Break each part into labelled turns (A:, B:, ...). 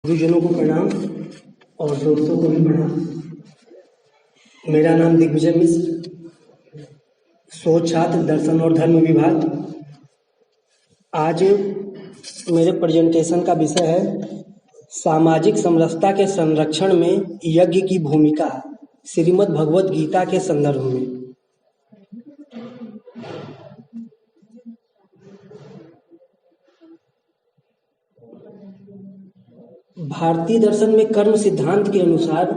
A: गुरुजनों को प्रणाम और दोस्तों को भी प्रणाम। मेरा नाम दिग्विजय मिश्र, शोध छात्र दर्शन और धर्म विभाग। आज मेरे प्रेजेंटेशन का विषय है सामाजिक समरसता के संरक्षण में यज्ञ की भूमिका, श्रीमद् भगवद गीता के संदर्भ में। भारतीय दर्शन में कर्म सिद्धांत के अनुसार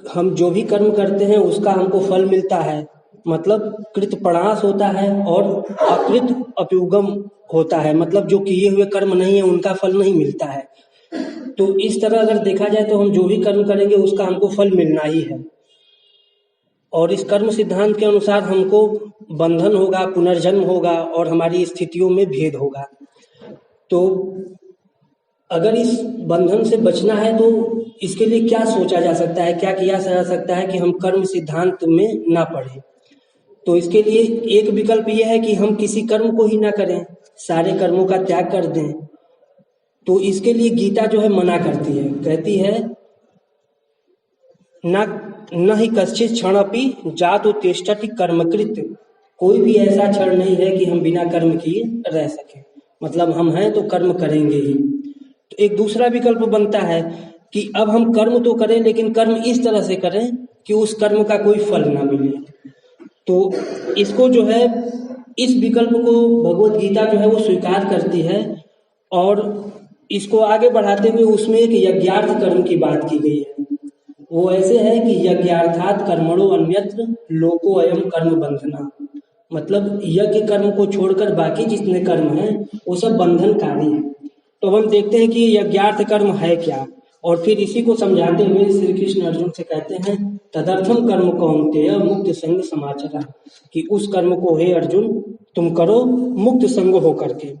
A: हम जो भी कर्म करते हैं उसका हमको फल मिलता है, मतलब कृत प्रणाश होता है और अकृत अप्युगम होता है, मतलब जो किए हुए कर्म नहीं है उनका फल नहीं मिलता है। तो इस तरह अगर देखा जाए तो हम जो भी कर्म करेंगे उसका हमको फल मिलना ही है। और इस कर्म सिद्धांत के अनुसार हमको बंधन होगा, पुनर्जन्म होगा और हमारी स्थितियों में भेद होगा। तो अगर इस बंधन से बचना है तो इसके लिए क्या सोचा जा सकता है, क्या किया जा सकता है कि हम कर्म सिद्धांत में ना पढ़ें। तो इसके लिए एक विकल्प ये है कि हम किसी कर्म को ही ना करें, सारे कर्मों का त्याग कर दें। तो इसके लिए गीता जो है मना करती है, कहती है न ही कश्चित क्षणपि जातु तिष्ठति कर्मकृत। कोई भी ऐसा क्षण नहीं है कि हम बिना कर्म किए रह सके, मतलब हम हैं तो कर्म करेंगे ही। तो एक दूसरा विकल्प बनता है कि अब हम कर्म तो करें लेकिन कर्म इस तरह से करें कि उस कर्म का कोई फल ना मिले। तो इसको जो है, इस विकल्प को भगवद गीता जो है वो स्वीकार करती है और इसको आगे बढ़ाते हुए उसमें एक यज्ञार्थ कर्म की बात की गई है। वो ऐसे है कि यज्ञार्थात कर्मणो अन्यत्र लोको अयम कर्म बंधना, मतलब यज्ञ कर्म को छोड़कर बाकी जितने कर्म हैं वो सब बंधनकारी हैं। तो हम देखते हैं कि यज्ञार्थ कर्म है क्या, और फिर इसी को समझाते हुए श्री कृष्ण अर्जुन से कहते हैं तदर्थम कर्म कौन्तेय मुक्त संग समाचरा, कि उस कर्म को हे अर्जुन तुम करो मुक्त संग होकर के।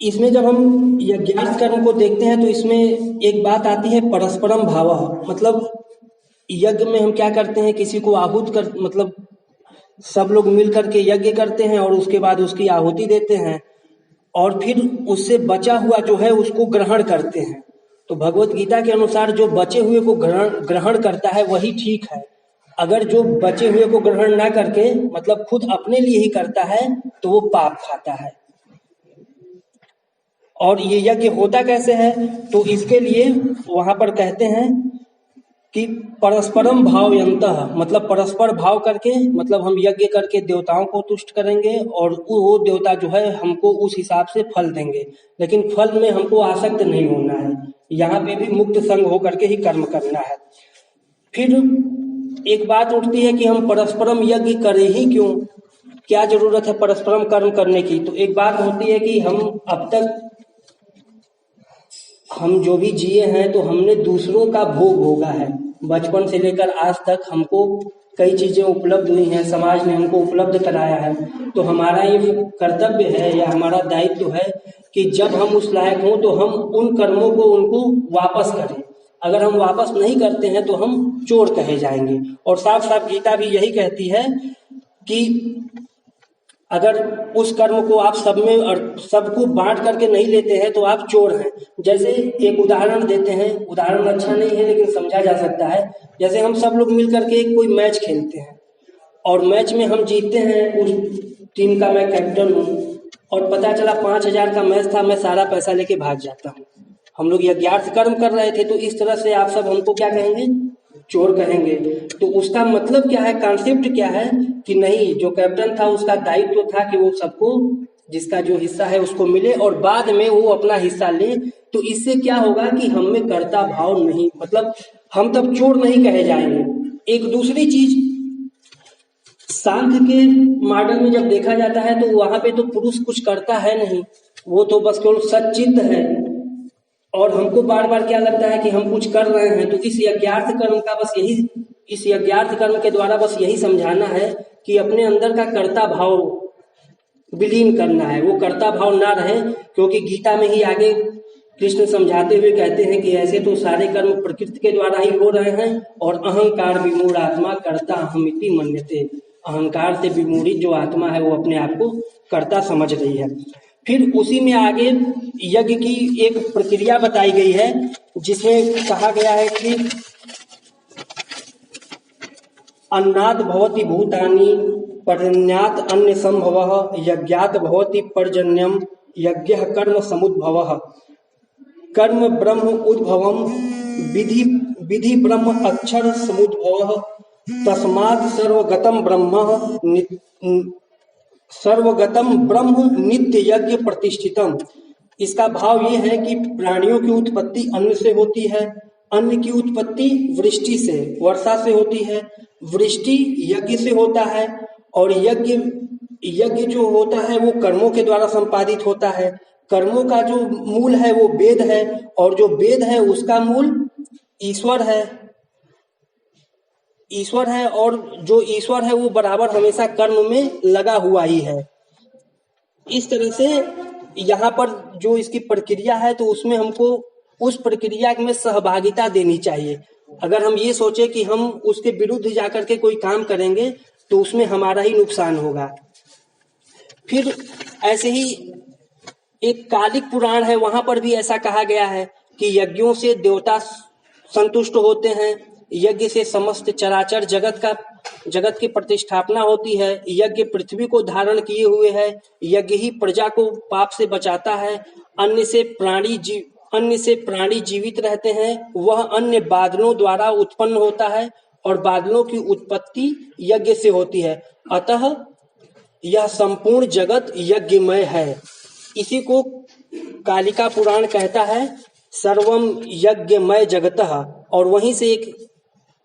A: इसमें जब हम यज्ञार्थ कर्म को देखते हैं तो इसमें एक बात आती है परस्परम भाव, मतलब यज्ञ में हम क्या करते हैं, किसी को आहूत कर, मतलब सब लोग मिल करके यज्ञ करते हैं और उसके बाद उसकी आहुति देते हैं और फिर उससे बचा हुआ जो है उसको ग्रहण करते हैं। तो भगवत गीता के अनुसार जो बचे हुए को ग्रहण करता है वही ठीक है। अगर जो बचे हुए को ग्रहण ना करके मतलब खुद अपने लिए ही करता है तो वो पाप खाता है। और ये यज्ञ होता कैसे है, तो इसके लिए वहां पर कहते हैं कि परस्परम भावयन्तः, मतलब परस्पर भाव करके, मतलब हम यज्ञ करके देवताओं को तुष्ट करेंगे और वो देवता जो है हमको उस हिसाब से फल देंगे, लेकिन फल में हमको आसक्त नहीं होना है। यहाँ पे भी मुक्त संग होकर के ही कर्म करना है। फिर एक बात उठती है कि हम परस्परम यज्ञ करें ही क्यों, क्या जरूरत है परस्परम कर्म करने की। तो एक बात होती है कि हम अब तक हम जो भी जिए हैं तो हमने दूसरों का भोग भोगा है। बचपन से लेकर आज तक हमको कई चीजें उपलब्ध हुई हैं, समाज ने हमको उपलब्ध कराया है। तो हमारा ये कर्तव्य है या हमारा दायित्व है कि जब हम उस लायक हों तो हम उन कर्मों को उनको वापस करें। अगर हम वापस नहीं करते हैं तो हम चोर कहे जाएंगे। और साफ साफ गीता भी यही कहती है कि अगर उस कर्म को आप सब में और सबको बांट करके नहीं लेते हैं तो आप चोर हैं। जैसे एक उदाहरण देते हैं, उदाहरण अच्छा नहीं है लेकिन समझा जा सकता है। जैसे हम सब लोग मिल करके कोई मैच खेलते हैं और मैच में हम जीतते हैं, उस टीम का मैं कैप्टन हूँ और पता चला 5,000 का मैच था, मैं सारा पैसा लेके भाग जाता हूँ। हम लोग यज्ञार्थ कर्म कर रहे थे, तो इस तरह से आप सब हमको क्या कहेंगे, चोर कहेंगे। तो उसका मतलब क्या है, कॉन्सेप्ट क्या है कि नहीं, जो कैप्टन था उसका दायित्व था कि वो सबको जिसका जो हिस्सा है उसको मिले और बाद में वो अपना हिस्सा ले। तो इससे क्या होगा कि हम में कर्ता भाव नहीं, मतलब हम तब चोर नहीं कहे जाएंगे। एक दूसरी चीज, सांख्य के मॉडल में जब देखा जाता है तो वहां पे तो पुरुष कुछ करता है नहीं, वो तो बस केवल सच्चित्त है। और हमको बार बार क्या लगता है कि हम कुछ कर रहे हैं। तो इस यज्ञार्थ कर्म का बस यही, इस यज्ञार्थ कर्म के द्वारा बस यही समझाना है कि अपने अंदर का कर्ता भाव विलीन करना है, वो कर्ता भाव ना रहे। क्योंकि गीता में ही आगे कृष्ण समझाते हुए कहते हैं कि ऐसे तो सारे कर्म प्रकृति के द्वारा ही हो रहे हैं और अहंकार विमूढ़ आत्मा कर्ता अहमिति मन्यते, अहंकार से विमोहित जो आत्मा है वो अपने आप को कर्ता समझ रही है। फिर उसी में आगे यज्ञ की एक प्रक्रिया बताई गई है जिसमें कहा गया है कि अन्नात् भवति भूतानि पर्जन्यात् अन्न संभवः यज्ञात् भवति पर्जन्यम यज्ञः कर्म समुद्भवः कर्म ब्रह्म उद्भवम विधि विधि ब्रह्म अक्षर समुद्भवः तस्मात् सर्वगतम ब्रह्म नित्य यज्ञ प्रतिष्ठितम। इसका भाव ये है कि प्राणियों की उत्पत्ति अन्न से होती है, अन्न की उत्पत्ति वृष्टि से वर्षा से होती है, वृष्टि यज्ञ से होता है और यज्ञ यज्ञ जो होता है वो कर्मों के द्वारा संपादित होता है। कर्मों का जो मूल है वो वेद है और जो वेद है उसका मूल ईश्वर है। ईश्वर है और जो ईश्वर है वो बराबर हमेशा कर्म में लगा हुआ ही है। इस तरह से यहाँ पर जो इसकी प्रक्रिया है तो उसमें हमको उस प्रक्रिया में सहभागिता देनी चाहिए। अगर हम ये सोचे कि हम उसके विरुद्ध जाकर के कोई काम करेंगे तो उसमें हमारा ही नुकसान होगा। फिर ऐसे ही एक कालिक पुराण है, वहां पर भी ऐसा कहा गया है कि यज्ञों से देवता संतुष्ट होते हैं, यज्ञ से समस्त चराचर जगत की प्रतिष्ठापना होती है, यज्ञ पृथ्वी को धारण किए हुए है, यज्ञ ही प्रजा को पाप से बचाता है, अन्न से प्राणी जीवित रहते हैं, वह अन्न बादलों द्वारा उत्पन्न होता है और बादलों की उत्पत्ति यज्ञ से होती है, अतः यह संपूर्ण जगत यज्ञमय है। इसी को कालिका पुराण कहता है सर्वम यज्ञमय जगतः। और वहीं से एक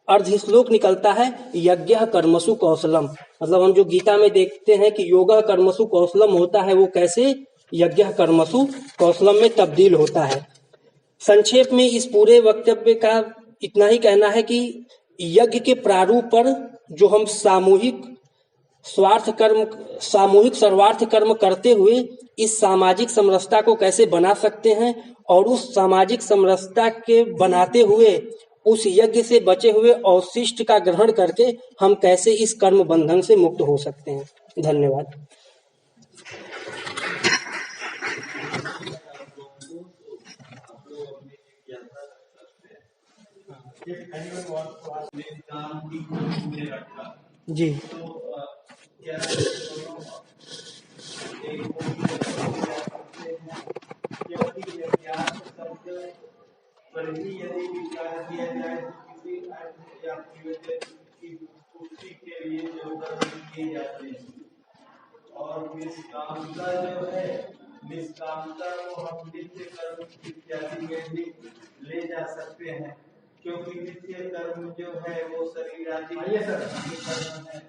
A: अर्ध श्लोक निकलता है यज्ञः कर्मसु कौशलम। मतलब हम जो गीता में देखते हैं कि योगः कर्मसु कौशलम होता है वो कैसे यज्ञः कर्मसु कौशलम में तब्दील होता है। संक्षेप में इस पूरे वक्तव्य का इतना ही कहना है कि यज्ञ के प्रारूप पर जो हम सामूहिक सर्वार्थ कर्म करते हुए इस सामाजिक समरसता को कैसे बना सकते हैं और उस सामाजिक समरसता के बनाते हुए उस यज्ञ से बचे हुए अवशिष्ट का ग्रहण करके हम कैसे इस कर्म बंधन से मुक्त हो सकते हैं। धन्यवाद। जी
B: पर भी यदि विचार किया जाए तो किसी अर्थ या की पूर्ति के लिए जो कर्म किए जाते हैं और निष्कामता जो है निष्कामता को हम नित्य कर्म इत्यादि में भी ले जा सकते हैं, क्योंकि नित्य कर्म जो है वो शरीर आदि के कर्म है,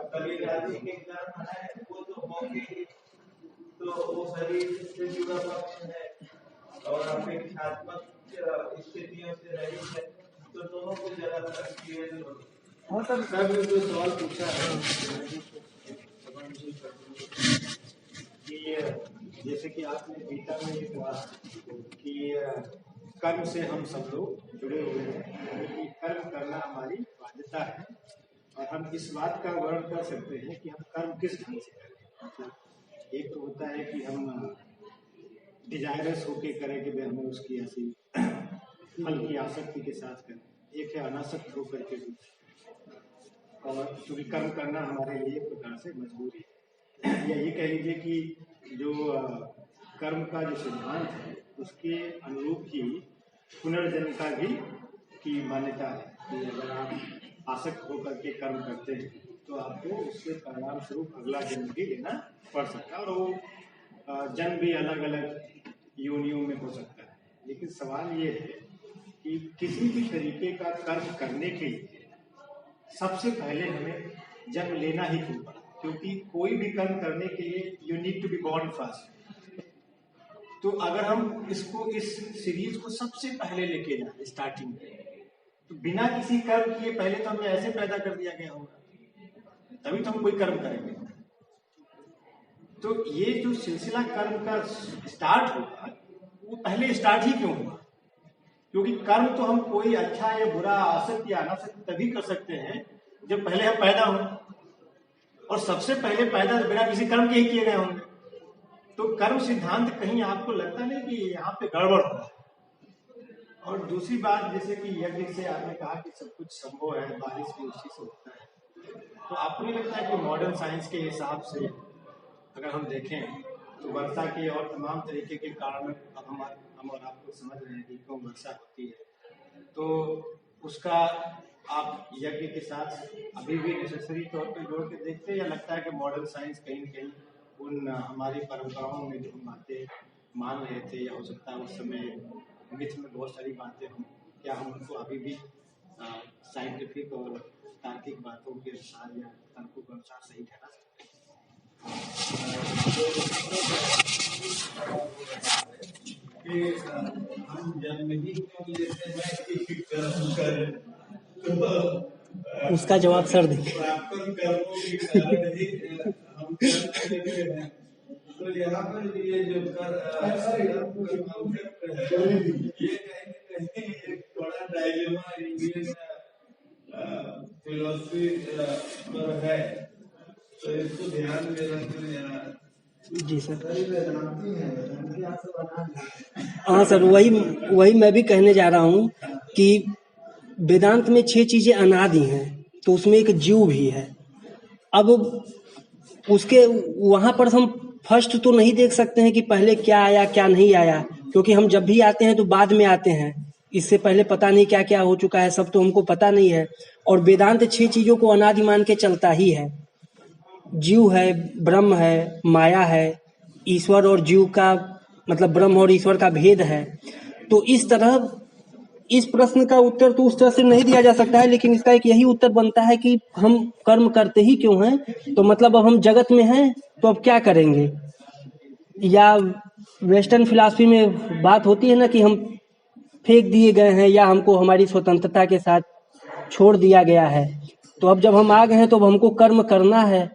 B: शरीर आदि के कर्म है वो तो होंगे ही, तो वो शरीर से जुड़ा पक्ष है और अपेक्षात्मक स्थितियों से रहित है, तो दोनों को जरा तस्वीर। हाँ सर, जो सवाल पूछा है कि जैसे कि आपने गीता में ये कहा कि कर्म से हम सब लोग जुड़े हुए हैं, कि कर्म करना हमारी बाध्यता है और हम इस बात का वर्णन कर सकते हैं कि हम कर्म किस ढंग से करें। एक तो होता है कि हम डिजायरस होके करें कि हमें उसकी ऐसी फल की आसक्ति के साथ करें, एक है अनासक्त होकर के भी, और चूंकि कर्म करना हमारे लिए एक प्रकार से मजबूरी है, या ये कह लीजिए कि जो कर्म का जो सिद्धांत है उसके अनुरूप ही पुनर्जन्म का भी की मान्यता है कि अगर आप आसक्त होकर के कर्म करते हैं तो आपको उसके परिणाम स्वरूप अगला जन्म भी लेना पड़ सकता है, और वो जन्म भी अलग अलग योनियों में हो सकता है। लेकिन सवाल ये है कि किसी भी तरीके का कर्म करने के लिए सबसे पहले हमें जन्म लेना ही क्यों पड़ा, क्योंकि कोई भी कर्म करने के लिए you need to be born first. तो अगर हम इसको इस सीरीज को सबसे पहले लेके जाए स्टार्टिंग में, तो बिना किसी कर्म किए पहले तो हमें ऐसे पैदा कर दिया गया होगा, तभी तो हम कोई कर्म करेंगे। तो ये जो सिलसिला कर्म का स्टार्ट हुआ वो पहले स्टार्ट ही क्यों हुआ? क्योंकि कर्म तो हम कोई अच्छा या बुरा, आसक्त या अनासक्त तभी कर सकते हैं जब पहले हम पैदा हों, और सबसे पहले पैदा तो बिना किसी कर्म के ही किए गए होंगे। तो कर्म सिद्धांत कहीं आपको लगता नहीं कि यहाँ पे गड़बड़ हो रहा है। और दूसरी बात, जैसे कि यज्ञ से आपने कहा कि सब कुछ संभव है, बारिश भी उसी से होता है, तो आपको नहीं लगता है कि मॉडर्न साइंस के हिसाब से अगर हम देखें तो वर्षा के और तमाम तरीके के कारण अब हम और आपको समझ रहे हैं कि क्यों वर्षा होती है, तो उसका आप यज्ञ के साथ अभी भी नेसेसरी तौर पे जोड़ के देखते हैं, या लगता है कि मॉडर्न साइंस कहीं न कहीं उन हमारी परंपराओं में जो हम बातें मान रहे थे, या हो सकता है उस समय मिथ में बहुत सारी बातें हों, क्या हम उनको अभी भी साइंटिफिक और तार्किक बातों के अनुसार या तर्कों के अनुसार सही ठहरा सकते हैं?
C: हम जन्म ही क्यों लेते हैं कि कर्म करें, तो
A: उसका जवाब सर देंगे।
C: प्राप्त कर्मों के कारण ही हम कर्म लेते हैं। तो यहाँ पर ये जो कर्म है, ये कहीं एक बड़ा डायलेमा इंडियन फिलोसफी पर है, तो इसको ध्यान में रखना।
A: जी सर। हाँ सर, वही मैं भी कहने जा रहा हूँ कि वेदांत में 6 चीजें अनादि हैं, तो उसमें एक जीव भी है। अब उसके वहां पर हम फर्स्ट तो नहीं देख सकते हैं कि पहले क्या आया क्या नहीं आया, क्योंकि हम जब भी आते हैं तो बाद में आते हैं, इससे पहले पता नहीं क्या क्या हो चुका है, सब तो हमको पता नहीं है। और वेदांत 6 चीजों को अनादि मान के चलता ही है। जीव है, ब्रह्म है, माया है, ईश्वर और जीव का मतलब ब्रह्म और ईश्वर का भेद है। तो इस तरह इस प्रश्न का उत्तर तो उस तरह से नहीं दिया जा सकता है, लेकिन इसका एक यही उत्तर बनता है कि हम कर्म करते ही क्यों हैं, तो मतलब अब हम जगत में हैं तो अब क्या करेंगे। या वेस्टर्न फिलॉसफी में बात होती है ना कि हम फेंक दिए गए हैं या हमको हमारी स्वतंत्रता के साथ छोड़ दिया गया है, तो अब जब हम आ गए हैं तो अब हमको कर्म करना है।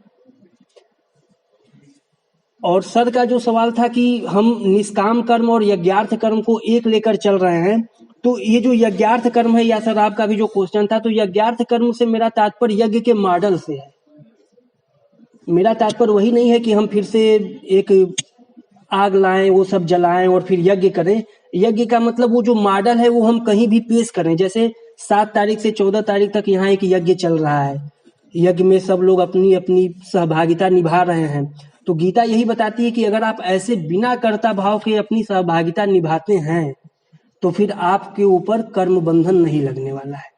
A: और सर का जो सवाल था कि हम निष्काम कर्म और यज्ञार्थ कर्म को एक लेकर चल रहे हैं, तो ये जो यज्ञार्थ कर्म है, या सर आपका भी जो क्वेश्चन था, तो यज्ञार्थ कर्म से मेरा तात्पर्य यज्ञ के मॉडल से है। मेरा तात्पर्य वही नहीं है कि हम फिर से एक आग लाएं, वो सब जलाएं और फिर यज्ञ करें। यज्ञ का मतलब वो जो मॉडल है वो हम कहीं भी पेश करें। जैसे 7 तारीख से 14 तारीख तक यहाँ एक यज्ञ चल रहा है, यज्ञ में सब लोग अपनी अपनी सहभागिता निभा रहे हैं। तो गीता यही बताती है कि अगर आप ऐसे बिना कर्ता भाव के अपनी सहभागिता निभाते हैं तो फिर आपके ऊपर कर्म बंधन नहीं लगने वाला है।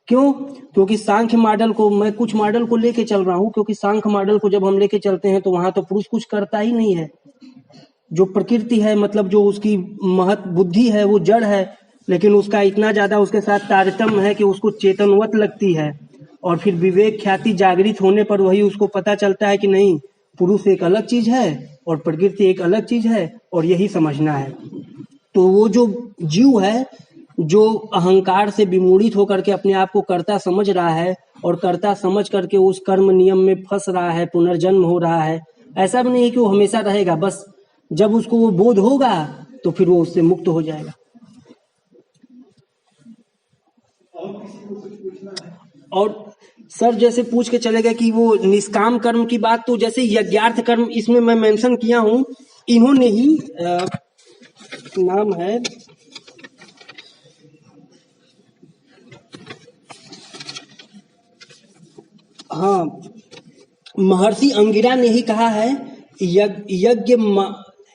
A: क्यों? क्योंकि सांख्य मॉडल को, मैं कुछ मॉडल को लेके चल रहा हूँ, क्योंकि सांख्य मॉडल को जब हम लेके चलते हैं तो वहां तो पुरुष कुछ करता ही नहीं है। जो प्रकृति है, मतलब जो उसकी महत बुद्धि है वो जड़ है, लेकिन उसका इतना ज्यादा उसके साथ तारतम्य है कि उसको चेतनवत लगती है। और फिर विवेक ख्याति जागृत होने पर वही उसको पता चलता है कि नहीं, पुरुष एक अलग चीज है और प्रकृति एक अलग चीज है, और यही समझना है। तो वो जो जीव है, जो अहंकार से विमूढ़ित होकर के अपने आप को कर्ता समझ रहा है और कर्ता समझ करके उस कर्म नियम में फंस रहा है, पुनर्जन्म हो रहा है, ऐसा भी नहीं है कि वो हमेशा रहेगा। बस जब उसको वो बोध होगा तो फिर वो उससे मुक्त हो जाएगा। और सर जैसे पूछ के चले गए कि वो निष्काम कर्म की बात, तो जैसे यज्ञार्थ कर्म इसमें मैं मेंशन किया हूँ, इन्होंने ही नाम है हाँ, महर्षि अंगिरा ने ही कहा है,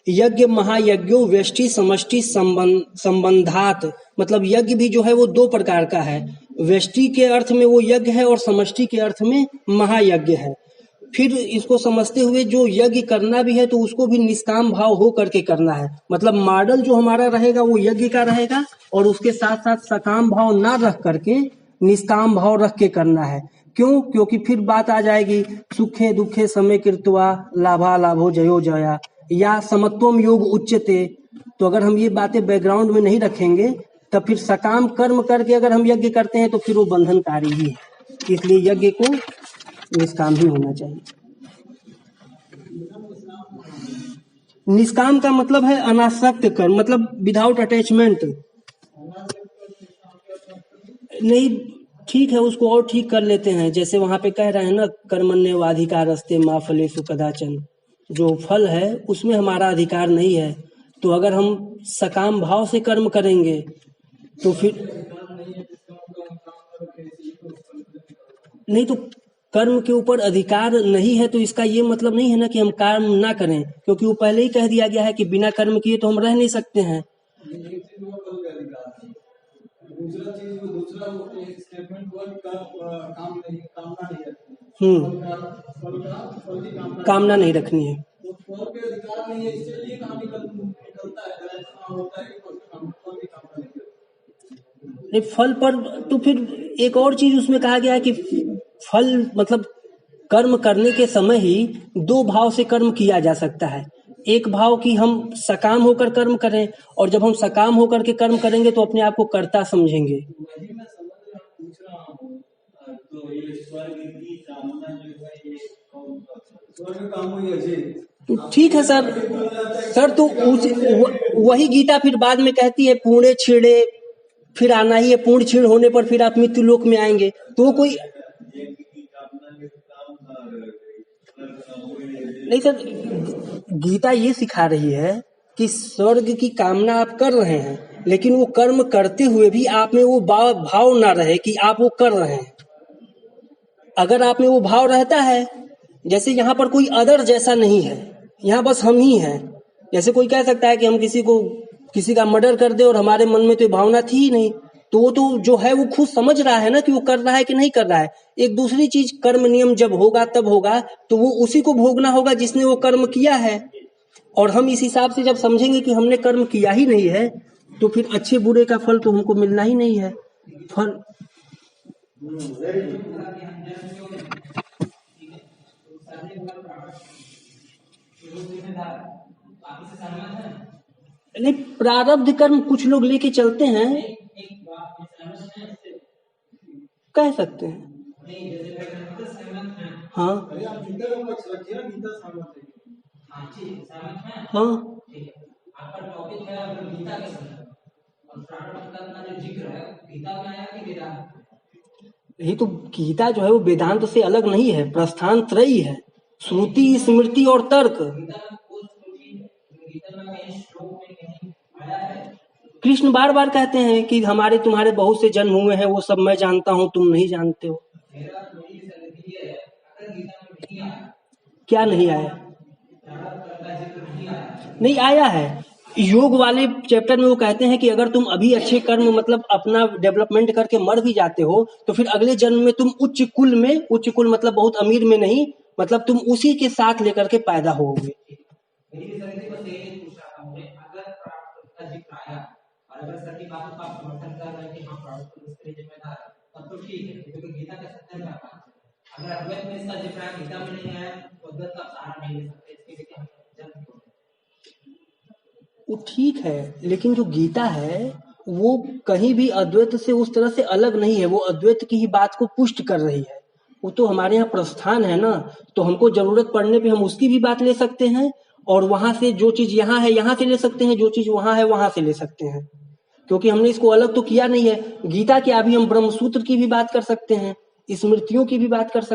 A: यज्ञ महायज्ञो व्यष्टि समष्टि संबंधात। मतलब यज्ञ भी जो है वो 2 प्रकार का है, व्यष्टि के अर्थ में वो यज्ञ है और समष्टि के अर्थ में महायज्ञ है। फिर इसको समझते हुए जो यज्ञ करना भी है तो उसको भी निष्काम भाव हो करके करना है। मतलब मॉडल जो हमारा रहेगा वो यज्ञ का रहेगा, और उसके साथ साथ सकाम भाव ना रख करके निष्काम भाव रख के करना है। क्यों? क्योंकि फिर बात आ जाएगी सुखे दुखे समय कृत्वा लाभा लाभो जयो जया या समत्वम योग उच्यते। तो अगर हम ये बातें बैकग्राउंड में नहीं रखेंगे तब फिर सकाम कर्म करके अगर हम यज्ञ करते हैं तो फिर वो बंधनकारी ही है। इसलिए यज्ञ को निष्काम ही होना चाहिए। निष्काम का मतलब है अनासक्त कर्म, मतलब विदाउट अटैचमेंट। नहीं, ठीक है, उसको और ठीक कर लेते हैं। जैसे वहां पे कह रहे हैं ना, कर्मण्येवाधिकारस्ते मा फलेषु कदाचन, जो फल है उसमें हमारा अधिकार नहीं है। तो अगर हम सकाम भाव से कर्म करेंगे तो फिर नहीं, तो कर्म के ऊपर अधिकार नहीं है तो इसका ये मतलब नहीं है ना कि हम कर्म ना करें, क्योंकि वो पहले ही कह दिया गया है कि बिना कर्म किए तो हम रह नहीं सकते हैं। कामना नहीं रखनी है। नहीं, फल पर तो फिर एक और चीज उसमें कहा गया है कि फल मतलब कर्म करने के समय ही दो भाव से कर्म किया जा सकता है। एक भाव कि हम सकाम होकर कर्म करें, और जब हम सकाम होकर के कर्म करेंगे तो अपने आप को कर्ता समझेंगे। तो ठीक है सर तो वही गीता फिर बाद में कहती है पूर्णे छेड़े फिर आना ही है, पूर्ण क्षीण होने पर फिर आप मृत्यु लोक में आएंगे। तो कोई नहीं सर, गीता ये सिखा रही है कि स्वर्ग की कामना आप कर रहे हैं, लेकिन वो कर्म करते हुए भी आप में वो भाव ना रहे कि आप वो कर रहे हैं। अगर आप में वो भाव रहता है, जैसे यहाँ पर कोई अदर जैसा नहीं है, यहाँ बस हम ही हैं। जैसे कोई कह सकता है कि हम किसी का मर्डर कर दे और हमारे मन में तो भावना थी ही नहीं, तो वो तो जो है वो खुद समझ रहा है ना कि वो कर रहा है कि नहीं कर रहा है। एक दूसरी चीज, कर्म नियम जब होगा तब होगा तो वो उसी को भोगना होगा जिसने वो कर्म किया है। और हम इस हिसाब से जब समझेंगे कि हमने कर्म किया ही नहीं है तो फिर अच्छे बुरे का फल तो हमको मिलना ही नहीं है। फल नहीं, प्रारब्ध कर्म कुछ लोग लेके चलते हैं, कह सकते हैं। हाँ हाँ, यही तो गीता जो है वो वेदांत से अलग नहीं है, प्रस्थान त्रयी है, श्रुति स्मृति और तर्क। कृष्ण बार बार कहते हैं कि हमारे तुम्हारे बहुत से जन्म हुए हैं, वो सब मैं जानता हूँ, तुम नहीं जानते हो। क्या नहीं आया? नहीं आया है। योग वाले चैप्टर में वो कहते हैं कि अगर तुम अभी अच्छे कर्म मतलब अपना डेवलपमेंट करके मर भी जाते हो तो फिर अगले जन्म में तुम उच्च कुल मतलब बहुत अमीर में नहीं, मतलब तुम उसी के साथ लेकर के पैदा होगे। वो ठीक है, लेकिन जो गीता है वो कहीं भी अद्वैत से उस तरह से अलग नहीं है, वो अद्वैत की ही बात को पुष्ट कर रही है। वो तो हमारे यहाँ प्रस्थान है ना, तो हमको जरूरत पड़ने पे हम उसकी भी बात ले सकते हैं, और वहां से जो चीज यहाँ है यहाँ से ले सकते हैं, जो चीज वहां है वहां से ले सकते हैं, क्योंकि हमने इसको अलग तो किया नहीं है। गीता के अभी हम ब्रह्मसूत्र की भी बात कर सकते हैं, स्मृतियों की भी बात कर सकते हैं।